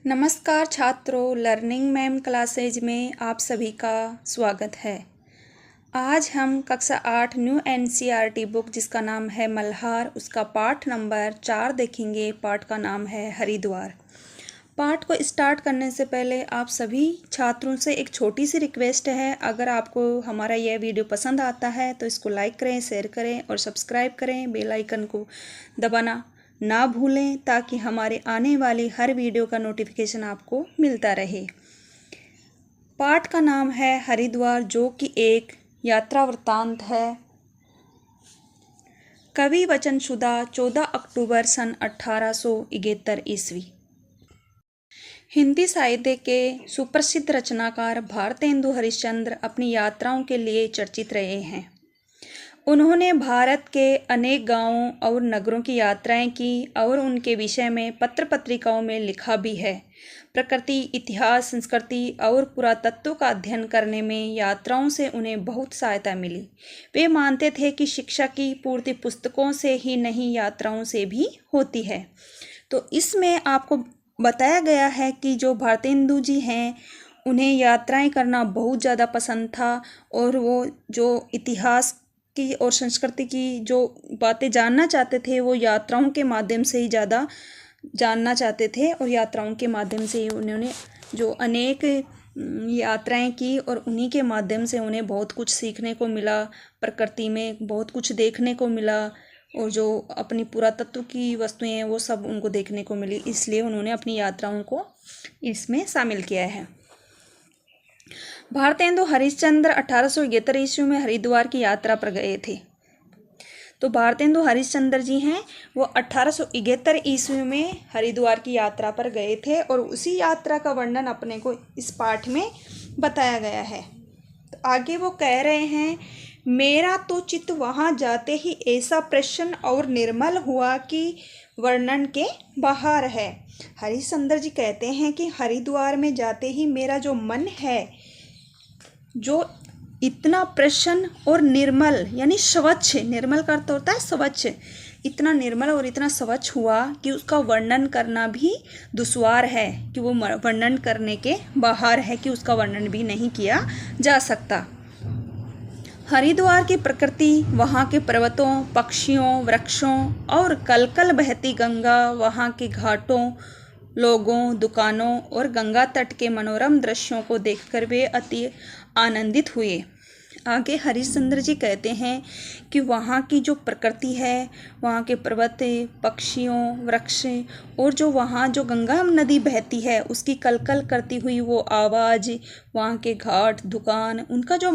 नमस्कार छात्रों, learning ma'am classes में आप सभी का स्वागत है। आज हम कक्षा 8 न्यू एनसीईआरटी बुक जिसका नाम है मल्हार, उसका पाठ नंबर 4 देखेंगे। पाठ का नाम है हरिद्वार। पाठ को स्टार्ट करने से पहले आप सभी छात्रों से एक छोटी सी रिक्वेस्ट है। अगर आपको हमारा यह वीडियो पसंद आता है तो इसको लाइक करें, शेयर करें और सब्सक्राइब करें। बेल आइकन को दबाना ना भूलें ताकि हमारे आने वाली हर वीडियो का नोटिफिकेशन आपको मिलता रहे। पाठ का नाम है हरिद्वार, जो कि एक यात्रा वृत्तांत है। कवि वचनसुधा 14 अक्टूबर सन 1871 ईस्वी। हिंदी साहित्य के सुप्रसिद्ध रचनाकार भारतेंदु हरिश्चंद्र अपनी यात्राओं के लिए चर्चित रहे हैं। उन्होंने भारत के अनेक गांवों और नगरों की यात्राएं की और उनके विषय में पत्र पत्रिकाओं में लिखा भी है। प्रकृति, इतिहास, संस्कृति और पुरातत्व का अध्ययन करने में यात्राओं से उन्हें बहुत सहायता मिली। वे मानते थे कि शिक्षा की पूर्ति पुस्तकों से ही नहीं, यात्राओं से भी होती है। तो इसमें आपको बताया गया है कि जो भारतेंदु जी हैं उन्हें यात्राएं करना बहुत ज़्यादा पसंद था और वो जो इतिहास की और संस्कृति की जो बातें जानना चाहते थे वो यात्राओं के माध्यम से ही ज़्यादा जानना चाहते थे। और यात्राओं के माध्यम से ही उन्होंने जो अनेक यात्राएं की और उन्हीं के माध्यम से उन्हें बहुत कुछ सीखने को मिला, प्रकृति में बहुत कुछ देखने को मिला और जो अपनी पुरातत्व की वस्तुएं हैं वो सब उनको देखने को मिली। इसलिए उन्होंने अपनी यात्राओं को इसमें शामिल किया है। भारतेंदु हरिश्चंद्र 1871 ईस्वी में हरिद्वार की यात्रा पर गए थे। तो भारतेंदु हरिश्चंद्र जी हैं वो 1871 ईस्वी में हरिद्वार की यात्रा पर गए थे और उसी यात्रा का वर्णन अपने को इस पाठ में बताया गया है। तो आगे वो कह रहे हैं, मेरा तो चित्त वहाँ जाते ही ऐसा प्रसन्न और निर्मल हुआ कि वर्णन के बाहर है। हरिश्चंद्र जी कहते हैं कि हरिद्वार में जाते ही मेरा जो मन है जो इतना प्रसन्न और निर्मल यानी स्वच्छ, निर्मल का अर्थ होता है स्वच्छ, इतना निर्मल और इतना स्वच्छ हुआ कि उसका वर्णन करना भी दुश्वार है, कि वो वर्णन करने के बाहर है, कि उसका वर्णन भी नहीं किया जा सकता। हरिद्वार की प्रकृति, वहाँ के पर्वतों, पक्षियों, वृक्षों और कलकल बहती गंगा, वहाँ के घाटों, लोगों, दुकानों और गंगा तट के मनोरम दृश्यों को देखकर वे अति आनंदित हुए। आगे हरिश्चंद्र जी कहते हैं कि वहाँ की जो प्रकृति है, वहाँ के पर्वत, पक्षियों, वृक्ष और जो वहाँ जो गंगा नदी बहती है उसकी कलकल करती हुई वो आवाज़, वहाँ के घाट, दुकान, उनका जो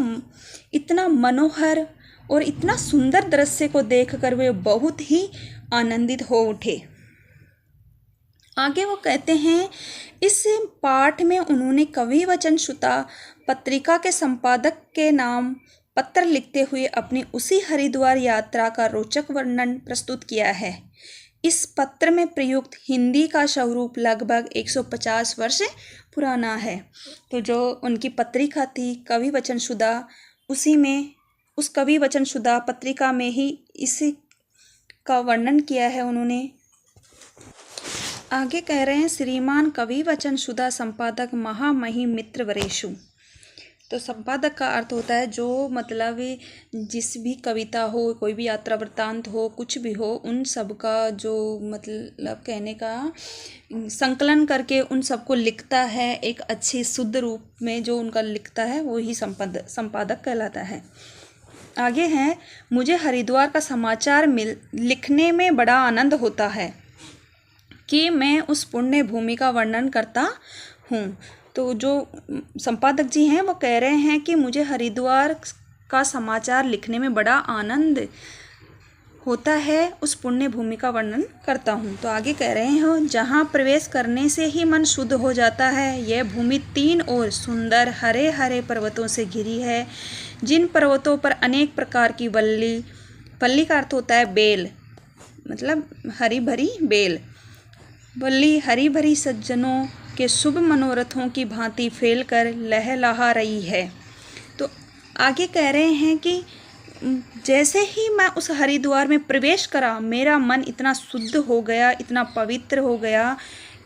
इतना मनोहर और इतना सुंदर दृश्य को देखकर वे बहुत ही आनंदित हो उठे। आगे वो कहते हैं, इस पाठ में उन्होंने कवि वचनसुधा पत्रिका के संपादक के नाम पत्र लिखते हुए अपनी उसी हरिद्वार यात्रा का रोचक वर्णन प्रस्तुत किया है। इस पत्र में प्रयुक्त हिंदी का स्वरूप लगभग 150 वर्ष पुराना है। तो जो उनकी पत्रिका थी कवि वचनसुधा, उसी में उस कवि वचनसुधा पत्रिका में ही इसी का वर्णन किया है उन्होंने। आगे कह रहे हैं, श्रीमान कवि वचनसुधा संपादक महामहिम मित्र वरेशु। तो संपादक का अर्थ होता है जो मतलब जिस भी कविता हो, कोई भी यात्रा वृत्तांत हो, कुछ भी हो, उन सब का जो मतलब कहने का संकलन करके उन सबको लिखता है एक अच्छी शुद्ध रूप में, जो उनका लिखता है वो ही संपादक कहलाता है। आगे है, मुझे हरिद्वार का समाचार लिखने में बड़ा आनंद होता है कि मैं उस पुण्य भूमि का वर्णन करता हूँ। तो जो संपादक जी हैं वो कह रहे हैं कि मुझे हरिद्वार का समाचार लिखने में बड़ा आनंद होता है, उस पुण्य भूमि का वर्णन करता हूँ। तो आगे कह रहे हैं, जहाँ प्रवेश करने से ही मन शुद्ध हो जाता है। यह भूमि 3 ओर सुंदर हरे हरे पर्वतों से घिरी है, जिन पर्वतों पर अनेक प्रकार की वल्ली का अर्थ होता है बेल, मतलब हरी भरी बेल, वल्ली हरी भरी सज्जनों के शुभ मनोरथों की भांति फैलकर लहलहा रही है। तो आगे कह रहे हैं कि जैसे ही मैं उस हरिद्वार में प्रवेश करा, मेरा मन इतना शुद्ध हो गया, इतना पवित्र हो गया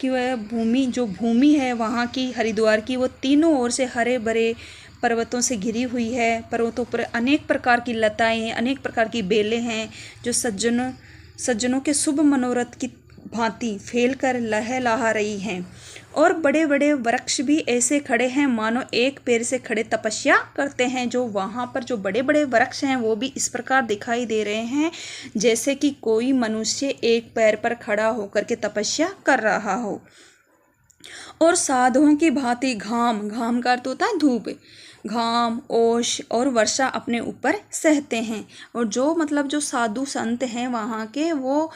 कि वह भूमि है वहाँ की, हरिद्वार की, वो तीनों ओर से हरे भरे पर्वतों से घिरी हुई है। पर्वतों पर अनेक प्रकार की लताएं हैं, अनेक प्रकार की बेलें हैं जो सज्जनों के शुभ मनोरथ की भांति फैलकर लहलहा रही हैं। और बड़े बड़े वृक्ष भी ऐसे खड़े हैं मानो एक पैर से खड़े तपस्या करते हैं। जो वहाँ पर जो बड़े बड़े वृक्ष हैं वो भी इस प्रकार दिखाई दे रहे हैं जैसे कि कोई मनुष्य एक पैर पर खड़ा होकर के तपस्या कर रहा हो। और साधुओं की भांति घाम का अर्थ होता है धूप, घाम, ओश और वर्षा अपने ऊपर सहते हैं। और जो साधु संत हैं वहाँ के, वो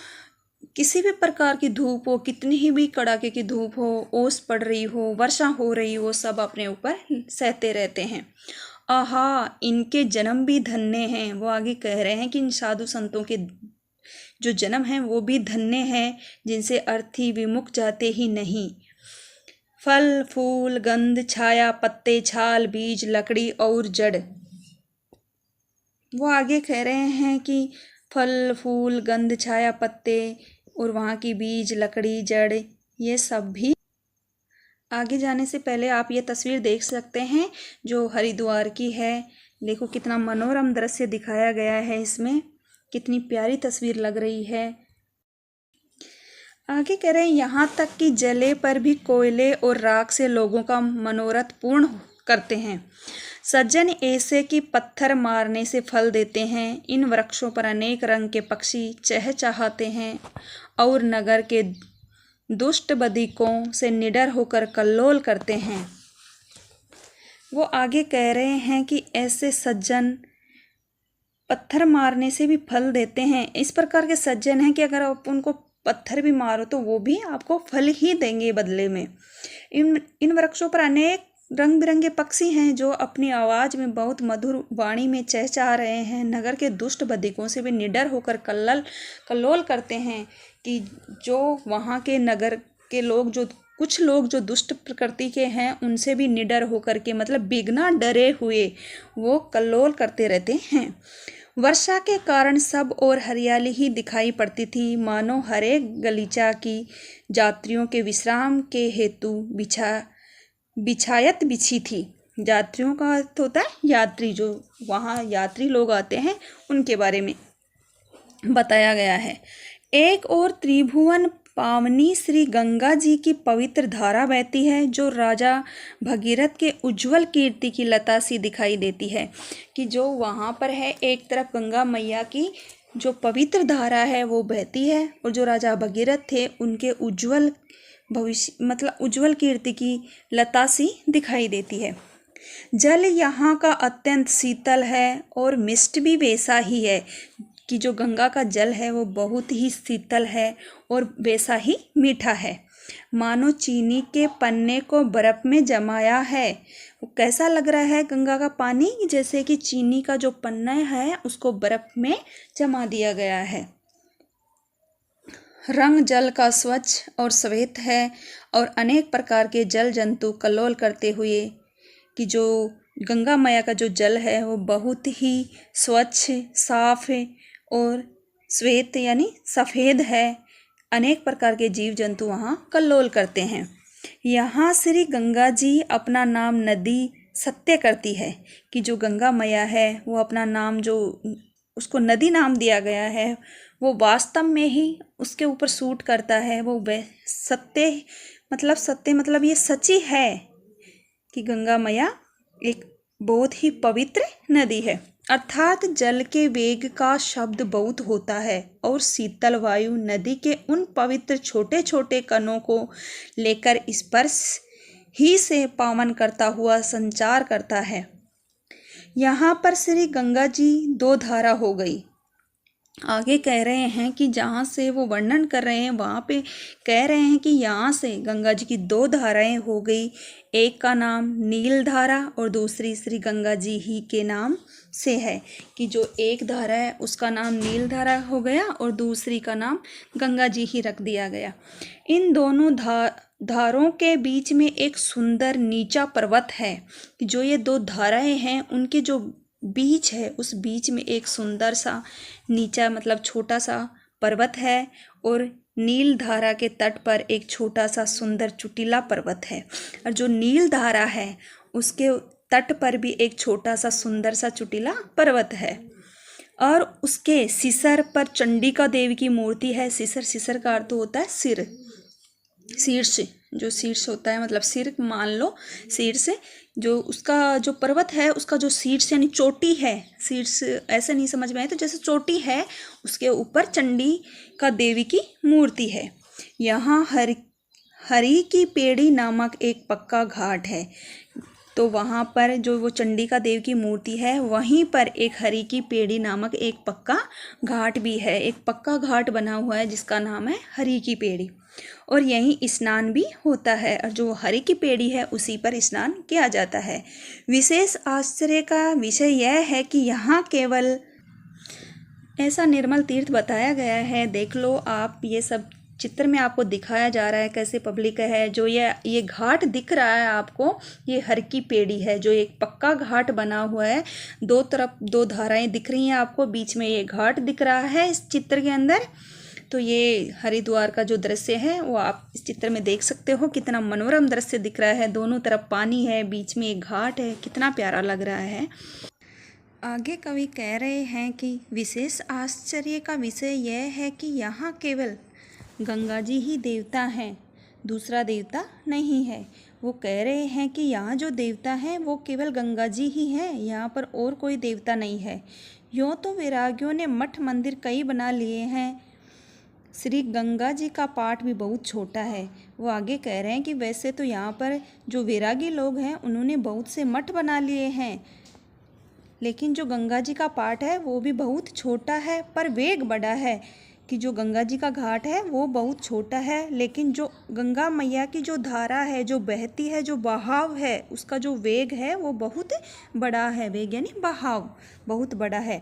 किसी भी प्रकार की धूप हो, कितनी ही भी कड़ाके की धूप हो, ओस पड़ रही हो, वर्षा हो रही हो, सब अपने ऊपर सहते रहते हैं। आहा, इनके जन्म भी धन्य हैं। वो आगे कह रहे हैं कि इन साधु संतों के जो जन्म हैं वो भी धन्य हैं, जिनसे अर्थी विमुख जाते ही नहीं। फल, फूल, गंध, छाया, पत्ते, छाल, बीज, लकड़ी और जड़। वो आगे कह रहे हैं कि फल, फूल, गंध, छाया, पत्ते और वहाँ की बीज, लकड़ी, जड़, ये सब भी। आगे जाने से पहले आप ये तस्वीर देख सकते हैं जो हरिद्वार की है। देखो कितना मनोरम दृश्य दिखाया गया है इसमें, कितनी प्यारी तस्वीर लग रही है। आगे कह रहे हैं यहाँ तक कि जले पर भी कोयले और राख से लोगों का मनोरथ पूर्ण करते हैं। सज्जन ऐसे कि पत्थर मारने से फल देते हैं। इन वृक्षों पर अनेक रंग के पक्षी चहचहाते हैं और नगर के दुष्ट बदिकों से निडर होकर कल्लोल करते हैं। वो आगे कह रहे हैं कि ऐसे सज्जन पत्थर मारने से भी फल देते हैं। इस प्रकार के सज्जन हैं कि अगर आप उनको पत्थर भी मारो तो वो भी आपको फल ही देंगे बदले में। इन वृक्षों पर अनेक रंग बिरंगे पक्षी हैं जो अपनी आवाज़ में बहुत मधुर वाणी में चहचहा रहे हैं। नगर के दुष्ट बदिकों से भी निडर होकर कल्लोल करते हैं कि जो वहाँ के नगर के लोग, जो कुछ लोग जो दुष्ट प्रकृति के हैं, उनसे भी निडर होकर के बिना डरे हुए वो कल्लोल करते रहते हैं। वर्षा के कारण सब और हरियाली ही दिखाई पड़ती थी, मानो हर एक गलीचा की यात्रियों के विश्राम के हेतु बिछायत बिछी थी। यात्रियों का अर्थ होता है यात्री, जो वहाँ यात्री लोग आते हैं उनके बारे में बताया गया है। एक और त्रिभुवन पावनी श्री गंगा जी की पवित्र धारा बहती है जो राजा भगीरथ के उज्जवल कीर्ति की लता सी दिखाई देती है। कि जो वहाँ पर है, एक तरफ गंगा मैया की जो पवित्र धारा है वो बहती है और जो राजा भगीरथ थे उनके उज्जवल भविष्य उज्जवल कीर्ति की लता सी दिखाई देती है। जल यहाँ का अत्यंत शीतल है और मिष्ट भी वैसा ही है कि जो गंगा का जल है वो बहुत ही शीतल है और वैसा ही मीठा है, मानो चीनी के पन्ने को बर्फ में जमाया है। वो कैसा लग रहा है गंगा का पानी, जैसे कि चीनी का जो पन्ना है उसको बर्फ में जमा दिया गया है। रंग जल का स्वच्छ और श्वेत है और अनेक प्रकार के जल जंतु कल्लोल करते हुए कि जो गंगा मैया का जो जल है वो बहुत ही स्वच्छ, साफ और श्वेत यानी सफ़ेद है। अनेक प्रकार के जीव जंतु वहाँ कल्लोल करते हैं। यहाँ श्री गंगा जी अपना नाम नदी सत्य करती है कि जो गंगा मैया है वो अपना नाम, जो उसको नदी नाम दिया गया है, वो वास्तव में ही उसके ऊपर सूट करता है। वो सत्य ये सच्ची है कि गंगा मैया एक बहुत ही पवित्र नदी है। अर्थात जल के वेग का शब्द बहुत होता है और शीतल वायु नदी के उन पवित्र छोटे छोटे कणों को लेकर स्पर्श ही से पावन करता हुआ संचार करता है। यहाँ पर श्री गंगा जी दो धारा हो गई। आगे कह रहे हैं कि जहाँ से वो वर्णन कर रहे हैं वहाँ पे कह रहे हैं कि यहाँ से गंगा जी की दो धाराएं हो गई। एक का नाम नील धारा और दूसरी श्री गंगा जी ही के नाम से है कि जो एक धारा है उसका नाम नील धारा हो गया और दूसरी का नाम गंगा जी ही रख दिया गया। इन दोनों धारों के बीच में एक सुंदर नीचा पर्वत है। जो ये दो धाराएं हैं उनके जो बीच है उस बीच में एक सुंदर सा नीचा छोटा सा पर्वत है और नील धारा के तट पर एक छोटा सा सुंदर चुटीला पर्वत है। और जो नील धारा है उसके तट पर भी एक छोटा सा सुंदर सा चुटीला पर्वत है। और उसके सिसर पर चंडिका देवी की मूर्ति है। सिसर का अर्थ होता है सिर, शीर्ष, जो शीर्ष होता है मतलब सिर मान लो, शीर्ष जो उसका जो पर्वत है उसका जो शीर्ष यानी चोटी है, शीर्ष ऐसे नहीं समझ में आए तो जैसे चोटी है उसके ऊपर चंडिका देवी की मूर्ति है। यहाँ हरी की पेड़ी नामक एक पक्का घाट है। तो वहाँ पर जो वो चंडिका देवी की मूर्ति है वहीं पर एक हरी की पेड़ी नामक एक पक्का घाट भी है। एक पक्का घाट बना हुआ है जिसका नाम है हरी की पेड़ी, और यहीं स्नान भी होता है। और जो हरी की पेड़ी है उसी पर स्नान किया जाता है। विशेष आश्चर्य का विषय यह है कि यहाँ केवल ऐसा निर्मल तीर्थ बताया गया है। देख लो आप, ये सब चित्र में आपको दिखाया जा रहा है कैसे पब्लिक है। जो ये घाट दिख रहा है आपको, ये हर की पेड़ी है जो एक पक्का घाट बना हुआ है। दो तरफ दो धाराएं दिख रही हैं आपको, बीच में ये घाट दिख रहा है इस चित्र के अंदर। तो ये हरिद्वार का जो दृश्य है वो आप इस चित्र में देख सकते हो। कितना मनोरम दृश्य दिख रहा है। दोनों तरफ पानी है, बीच में एक घाट है, कितना प्यारा लग रहा है। आगे कवि कह रहे हैं कि विशेष आश्चर्य का विषय यह है कि यहाँ केवल गंगा जी ही देवता हैं, दूसरा देवता नहीं है। वो कह रहे हैं कि यहाँ जो देवता हैं वो केवल गंगा जी ही हैं, यहाँ पर और कोई देवता नहीं है। यूँ तो वैरागियों ने मठ मंदिर कई बना लिए हैं। श्री गंगा जी का पाठ भी बहुत छोटा है। वो आगे कह रहे हैं कि वैसे तो यहाँ पर जो वैरागी लोग हैं उन्होंने बहुत से मठ बना लिए हैं, लेकिन जो गंगा जी का पाठ है वो भी बहुत छोटा है पर वेग बड़ा है। कि जो गंगा जी का घाट है वो बहुत छोटा है, लेकिन जो गंगा मैया की जो धारा है जो बहती है, जो बहाव है, उसका जो वेग है वो बहुत बड़ा है। वेग यानी बहाव बहुत बड़ा है।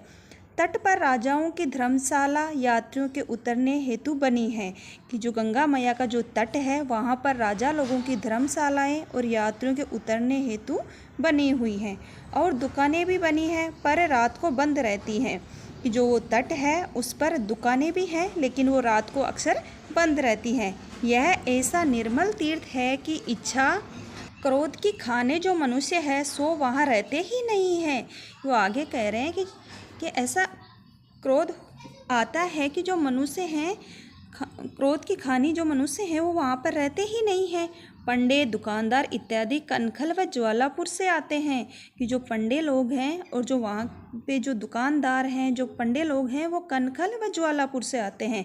तट पर राजाओं की धर्मशाला यात्रियों के उतरने हेतु बनी है। कि जो गंगा मैया का जो तट है वहाँ पर राजा लोगों की धर्मशालाएं और यात्रियों के उतरने हेतु बनी हुई हैं, और दुकानें भी बनी हैं पर रात को बंद रहती हैं। कि जो वो तट है उस पर दुकानें भी हैं लेकिन वो रात को अक्सर बंद रहती हैं। यह ऐसा निर्मल तीर्थ है कि इच्छा क्रोध की खाने जो मनुष्य है सो वहाँ रहते ही नहीं हैं। वो आगे कह रहे हैं कि ऐसा क्रोध आता है कि जो मनुष्य हैं, क्रोध की खानी जो मनुष्य हैं वो वहाँ पर रहते ही नहीं हैं। पंडे, दुकानदार इत्यादि कनखल व ज्वालापुर से आते हैं। कि जो पंडे लोग हैं और जो वहाँ पे जो दुकानदार हैं, जो पंडे लोग हैं वो कनखल व ज्वालापुर से आते हैं।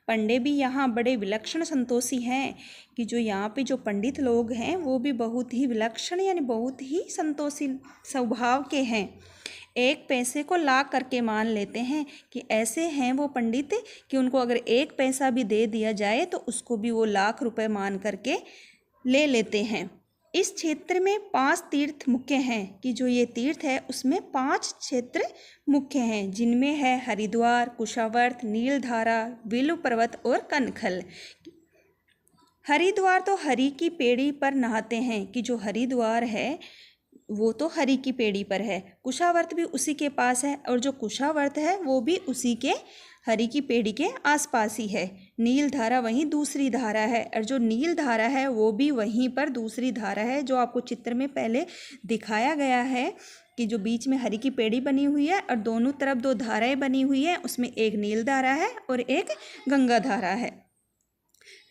पंडे भी यहाँ बड़े विलक्षण संतोषी हैं। कि जो यहाँ पे जो पंडित लोग हैं वो भी बहुत ही विलक्षण यानी बहुत ही संतोषी स्वभाव के हैं। एक पैसे को लाख करके मान लेते हैं। कि ऐसे हैं वो पंडित कि उनको अगर एक पैसा भी दे दिया जाए तो उसको भी वो लाख रुपए मान करके ले लेते हैं। इस क्षेत्र में 5 तीर्थ मुख्य हैं। कि जो ये तीर्थ है उसमें 5 क्षेत्र मुख्य हैं, जिनमें है हरिद्वार, कुशावर्त, नीलधारा, बिल्व पर्वत और कनखल। हरिद्वार तो हरि की पेड़ी पर नहाते हैं। कि जो हरिद्वार है वो तो हरि की पेड़ी पर है। कुशावर्त भी उसी के पास है, और जो कुशावर्त है वो भी उसी के हरि की पेड़ी के आसपास ही है। नील धारा वहीं दूसरी धारा है, और जो नील धारा है वो भी वहीं पर दूसरी धारा है जो आपको चित्र में पहले दिखाया गया है। कि जो बीच में हरि की पेड़ी बनी हुई है और दोनों तरफ 2 धाराएं बनी हुई है, उसमें एक नील धारा है और एक गंगा धारा है।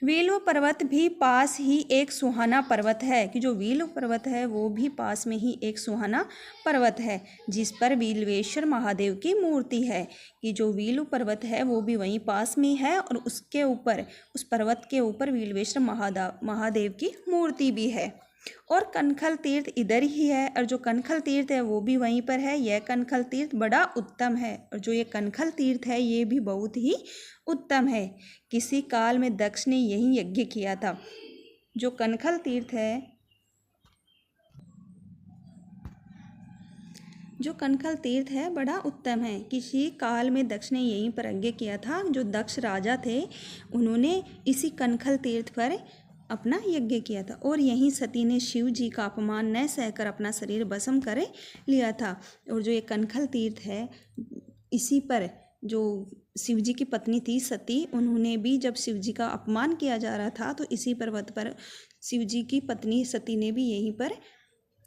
वील्व पर्वत भी पास ही एक सुहाना पर्वत है। कि जो वील्व पर्वत है वो भी पास में ही एक सुहाना पर्वत है जिस पर वील्वेश्वर महादेव की मूर्ति है। कि जो वील्व पर्वत है वो भी वहीं पास में है, और उसके ऊपर उस पर्वत के ऊपर वील्वेश्वर महादेव की मूर्ति भी है। और कनखल तीर्थ इधर ही है, और जो कनखल तीर्थ है वो भी वहीं पर है। यह कनखल तीर्थ बड़ा उत्तम है, और जो ये कनखल तीर्थ है ये भी बहुत ही उत्तम है। किसी काल में दक्ष ने यही यज्ञ किया था। जो कनखल तीर्थ है, जो कनखल तीर्थ है बड़ा उत्तम है। किसी काल में दक्ष ने यहीं पर यज्ञ किया था। जो दक्ष राजा थे उन्होंने इसी कनखल तीर्थ पर अपना यज्ञ किया था, और यहीं सती ने शिव जी का अपमान न सहकर अपना शरीर भस्म कर लिया था। और जो ये कनखल तीर्थ है इसी पर जो शिव जी की पत्नी थी सती, उन्होंने भी जब शिव जी का अपमान किया जा रहा था तो इसी पर्वत पर शिव जी की पत्नी सती ने भी यहीं पर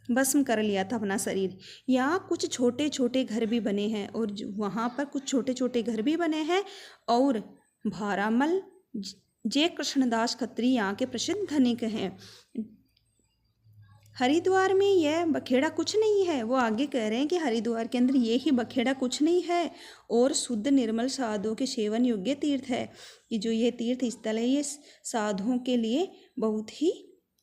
भस्म कर लिया था अपना शरीर। यहाँ कुछ छोटे छोटे घर भी बने हैं और वहाँ पर कुछ छोटे छोटे घर भी बने हैं। और भारामल जय कृष्णदास खत्री यहाँ के प्रसिद्ध धनिक हैं। हरिद्वार में यह बखेड़ा कुछ नहीं है। वो आगे कह रहे हैं कि हरिद्वार के अंदर ये ही बखेड़ा कुछ नहीं है और शुद्ध निर्मल साधुओं के सेवन योग्य तीर्थ है। कि जो ये तीर्थ स्थल है ये साधुओं के लिए बहुत ही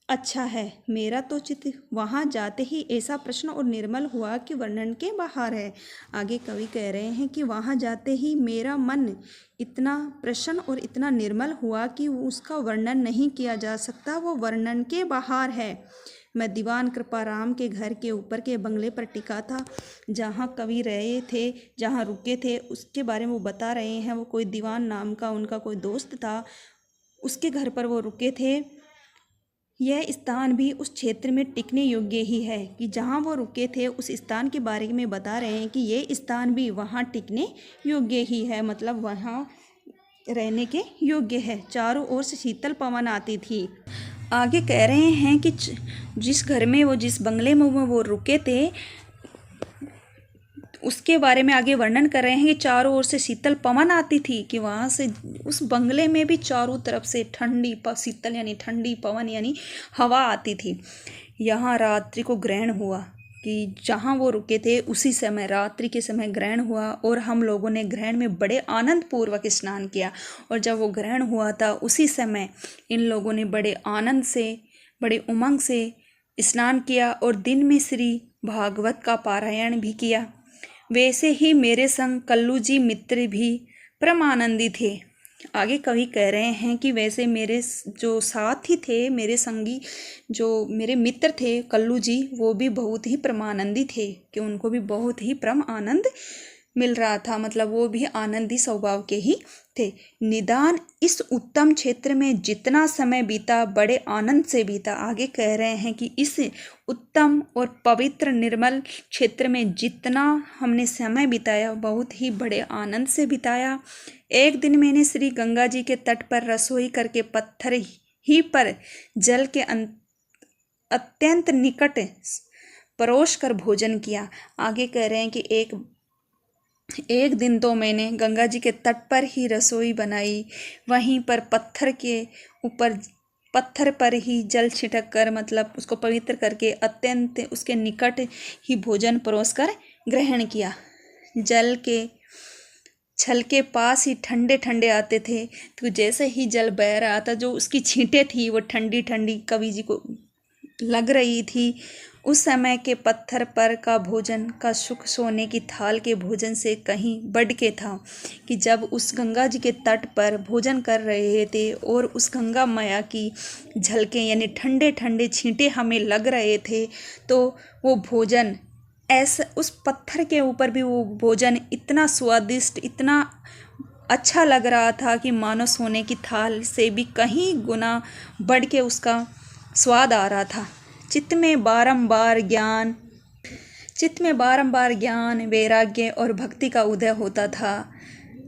अच्छा है। मेरा तो चित्त वहाँ जाते ही ऐसा प्रश्न और निर्मल हुआ कि वर्णन के बाहर है। आगे कवि कह रहे हैं कि वहाँ जाते ही मेरा मन इतना प्रसन्न और इतना निर्मल हुआ कि उसका वर्णन नहीं किया जा सकता, वो वर्णन के बाहर है। मैं दीवान कृपाराम के घर के ऊपर के बंगले पर टिका था, जहाँ कवि रहे थे, जहाँ रुके थे, उसके बारे में वो बता रहे हैं। वो कोई दीवान नाम का उनका कोई दोस्त था, उसके घर पर वो रुके थे। यह स्थान भी उस क्षेत्र में टिकने योग्य ही है। कि जहाँ वो रुके थे उस स्थान के बारे में बता रहे हैं कि ये स्थान भी वहाँ टिकने योग्य ही है, मतलब वहाँ रहने के योग्य है। चारों ओर से शीतल पवन आती थी। आगे कह रहे हैं कि जिस घर में वो, जिस बंगले में वो रुके थे, उसके बारे में आगे वर्णन कर रहे हैं कि चारों ओर से शीतल पवन आती थी। कि वहाँ से उस बंगले में भी चारों तरफ से ठंडी शीतल यानी ठंडी पवन यानी हवा आती थी। यहाँ रात्रि को ग्रहण हुआ। कि जहाँ वो रुके थे उसी समय रात्रि के समय ग्रहण हुआ और हम लोगों ने ग्रहण में बड़े आनंद पूर्वक स्नान किया। और जब वो ग्रहण हुआ था उसी समय इन लोगों ने बड़े आनंद से, बड़े उमंग से स्नान किया और दिन में श्री भागवत का पारायण भी किया। वैसे ही मेरे संग कल्लू जी मित्र भी परम आनंदी थे। आगे कवि कह रहे हैं कि वैसे मेरे जो साथी थे, मेरे संगी जो मेरे मित्र थे कल्लू जी, वो भी बहुत ही परमानंदी थे। कि उनको भी बहुत ही परम आनंद मिल रहा था, मतलब वो भी आनंदी स्वभाव के ही थे। निदान इस उत्तम क्षेत्र में जितना समय बीता बड़े आनंद से बीता। आगे कह रहे हैं कि इस उत्तम और पवित्र निर्मल क्षेत्र में जितना हमने समय बिताया बहुत ही बड़े आनंद से बिताया। एक दिन मैंने श्री गंगा जी के तट पर रसोई करके पत्थर ही पर जल के अत्यंत निकट परोस कर भोजन किया। आगे कह रहे हैं कि एक दिन तो मैंने गंगा जी के तट पर ही रसोई बनाई, वहीं पर पत्थर पर ही जल छिटक कर, मतलब उसको पवित्र करके अत्यंत उसके निकट ही भोजन परोस कर ग्रहण किया। जल के छल के पास ही ठंडे ठंडे आते थे, तो जैसे ही जल बह रहा था जो उसकी छींटें थी वो ठंडी ठंडी कवि जी को लग रही थी। उस समय के पत्थर पर का भोजन का सुख सोने की थाल के भोजन से कहीं बढ़ के था। कि जब उस गंगा जी के तट पर भोजन कर रहे थे और उस गंगा मैया की झलकें यानी ठंडे ठंडे छींटे हमें लग रहे थे, तो वो भोजन ऐसा उस पत्थर के ऊपर भी वो भोजन इतना स्वादिष्ट, इतना अच्छा लग रहा था कि मानो सोने की थाल से भी कहीं गुना बढ़ के उसका स्वाद आ रहा था। चित्त में बारंबार ज्ञान, वैराग्य और भक्ति का उदय होता था।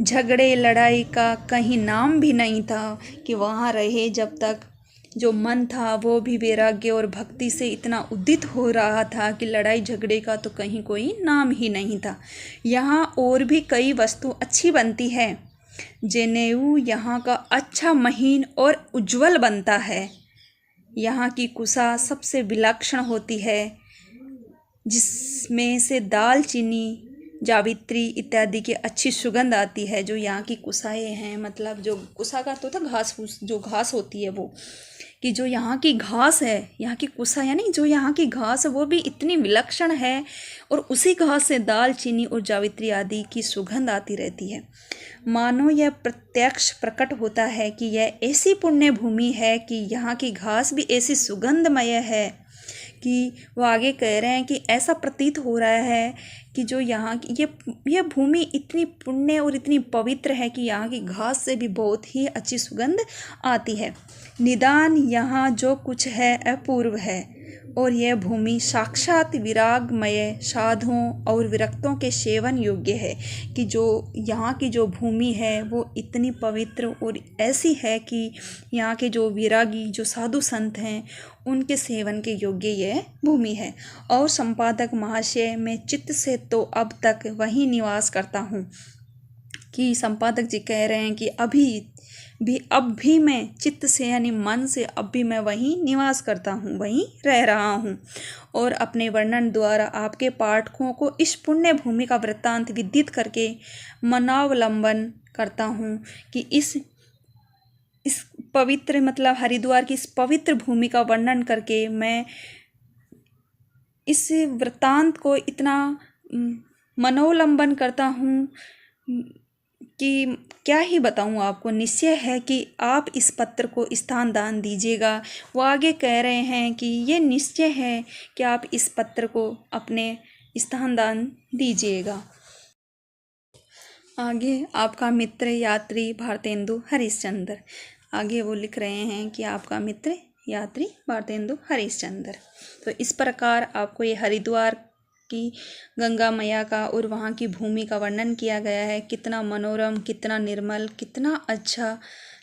झगड़े लड़ाई का कहीं नाम भी नहीं था। कि वहाँ रहे जब तक जो मन था वो भी वैराग्य और भक्ति से इतना उद्दित हो रहा था कि लड़ाई झगड़े का तो कहीं कोई नाम ही नहीं था। यहाँ और भी कई वस्तु अच्छी बनती है। जनेऊ यहाँ का अच्छा महीन और उज्जवल बनता है। यहाँ की कुसा सबसे विलक्षण होती है, जिसमें से दालचीनी, जावित्री इत्यादि की अच्छी सुगंध आती है। जो यहाँ की कुसाएँ हैं, मतलब जो कुसा का तो था घास फूस, जो घास होती है वो, कि जो यहाँ की घास है, यहाँ की कुसा यानी जो यहाँ की घास है वो भी इतनी विलक्षण है और उसी घास से दालचीनी और जावित्री आदि की सुगंध आती रहती है। मानो यह प्रत्यक्ष प्रकट होता है कि यह ऐसी पुण्य भूमि है कि यहाँ की घास भी ऐसी सुगंधमय है। कि वो आगे कह रहे हैं कि ऐसा प्रतीत हो रहा है कि जो यहाँ की ये भूमि इतनी पुण्य और इतनी पवित्र है कि यहाँ की घास से भी बहुत ही अच्छी सुगंध आती है। निदान यहाँ जो कुछ है अपूर्व है, और यह भूमि साक्षात विरागमय साधुओं और विरक्तों के सेवन योग्य है, कि जो यहाँ की जो भूमि है वो इतनी पवित्र और ऐसी है कि यहाँ के जो विरागी जो साधु संत हैं उनके सेवन के योग्य यह भूमि है। और संपादक महाशय, मैं चित्त से तो अब तक वहीं निवास करता हूँ, कि संपादक जी कह रहे हैं कि अब भी मैं चित्त से यानी मन से अब भी मैं वहीं निवास करता हूँ, वहीं रह रहा हूँ। और अपने वर्णन द्वारा आपके पाठकों को इस पुण्य भूमि का वृत्तांत विदित करके मनावलंबन करता हूँ कि इस पवित्र मतलब हरिद्वार की इस पवित्र भूमि का वर्णन करके मैं इस वृत्तांत को इतना मनोलंबन करता हूँ कि क्या ही बताऊँ आपको। निश्चय है कि आप इस पत्र को स्थान दान दीजिएगा। वो आगे कह रहे हैं कि ये निश्चय है कि आप इस पत्र को अपने स्थान दान दीजिएगा। आगे आपका मित्र यात्री भारतेंदु हरिश्चंद्र, आगे वो लिख रहे हैं कि आपका मित्र यात्री भारतेंदु हरिश्चंद्र। तो इस प्रकार आपको ये हरिद्वार की गंगा मैया का और वहाँ की भूमि का वर्णन किया गया है। कितना मनोरम, कितना निर्मल, कितना अच्छा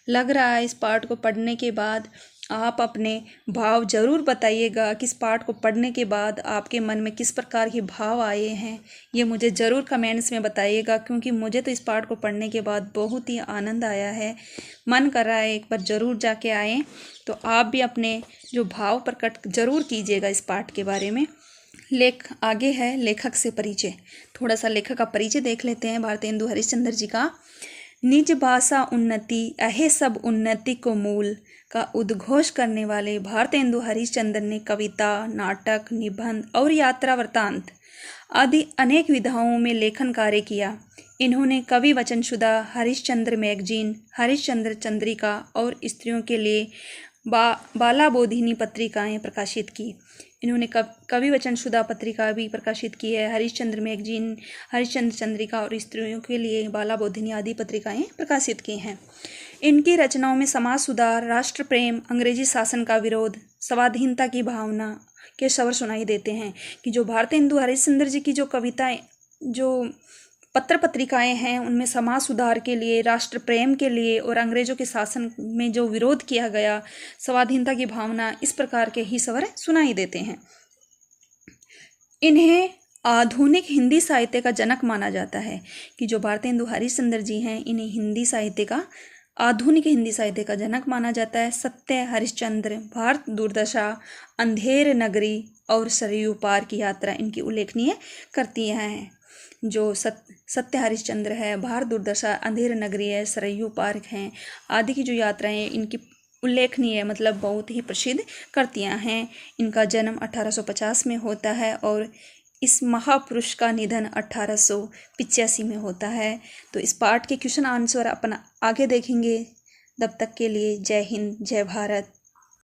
लग रहा है। इस पाठ को पढ़ने के बाद आप अपने भाव ज़रूर बताइएगा कि इस पाठ को पढ़ने के बाद आपके मन में किस प्रकार के भाव आए हैं, ये मुझे ज़रूर कमेंट्स में बताइएगा, क्योंकि मुझे तो इस पाठ को पढ़ने के बाद बहुत ही आनंद आया है। मन कर रहा है एक बार ज़रूर जाके आएँ। तो आप भी अपने जो भाव प्रकट ज़रूर कीजिएगा इस पाठ के बारे में। आगे है लेखक से परिचय। थोड़ा सा लेखक का परिचय देख लेते हैं भारतेंदु हरिश्चंद्र जी का। निज भाषा उन्नति अहे सब उन्नति को मूल का उद्घोष करने वाले भारतेंदु हरिश्चंद्र ने कविता, नाटक, निबंध और यात्रा वृत्तांत आदि अनेक विधाओं में लेखन कार्य किया। इन्होंने कवि वचनसुधा, हरिश्चंद्र मैगजीन, हरिश्चंद्र चंद्रिका और स्त्रियों के लिए बालाबोधिनी पत्रिकाएं प्रकाशित की। इन्होंने कवि वचनसुधा पत्रिका भी प्रकाशित की है, हरिश्चंद्र मैगजीन, हरिश्चंद्र चंद्रिका और स्त्रियों के लिए बालाबोधिनी आदि पत्रिकाएं प्रकाशित की हैं। इनकी रचनाओं में समाज सुधार, राष्ट्र प्रेम, अंग्रेजी शासन का विरोध, स्वाधीनता की भावना के स्वर सुनाई देते हैं। कि जो भारतेंदु हरिश्चंद्र जी की जो कविताएं, जो पत्र पत्रिकाएं हैं, उनमें समाज सुधार के लिए, राष्ट्र प्रेम के लिए और अंग्रेजों के शासन में जो विरोध किया गया, स्वाधीनता की भावना, इस प्रकार के ही स्वर सुनाई देते हैं। इन्हें आधुनिक हिंदी साहित्य का जनक माना जाता है। कि जो भारतेंदु हरिश्चंद्र जी हैं, इन्हें आधुनिक हिंदी साहित्य का जनक माना जाता है। सत्य हरिश्चंद्र, भारत दुर्दशा, अंधेर नगरी और सरयू पार की यात्रा इनकी उल्लेखनीय करती हैं। जो सत्य हरिश्चंद्र है, भारत दुर्दशा, अंधेर नगरी है, सरयू पार्क हैं आदि की जो यात्राएं इनकी उल्लेखनीय मतलब बहुत ही प्रसिद्ध करतियाँ हैं। इनका जन्म 1850 में होता है और इस महापुरुष का निधन 1885 में होता है। तो इस पाठ के क्वेश्चन आंसर अपन आगे देखेंगे। तब तक के लिए जय हिंद, जय भारत।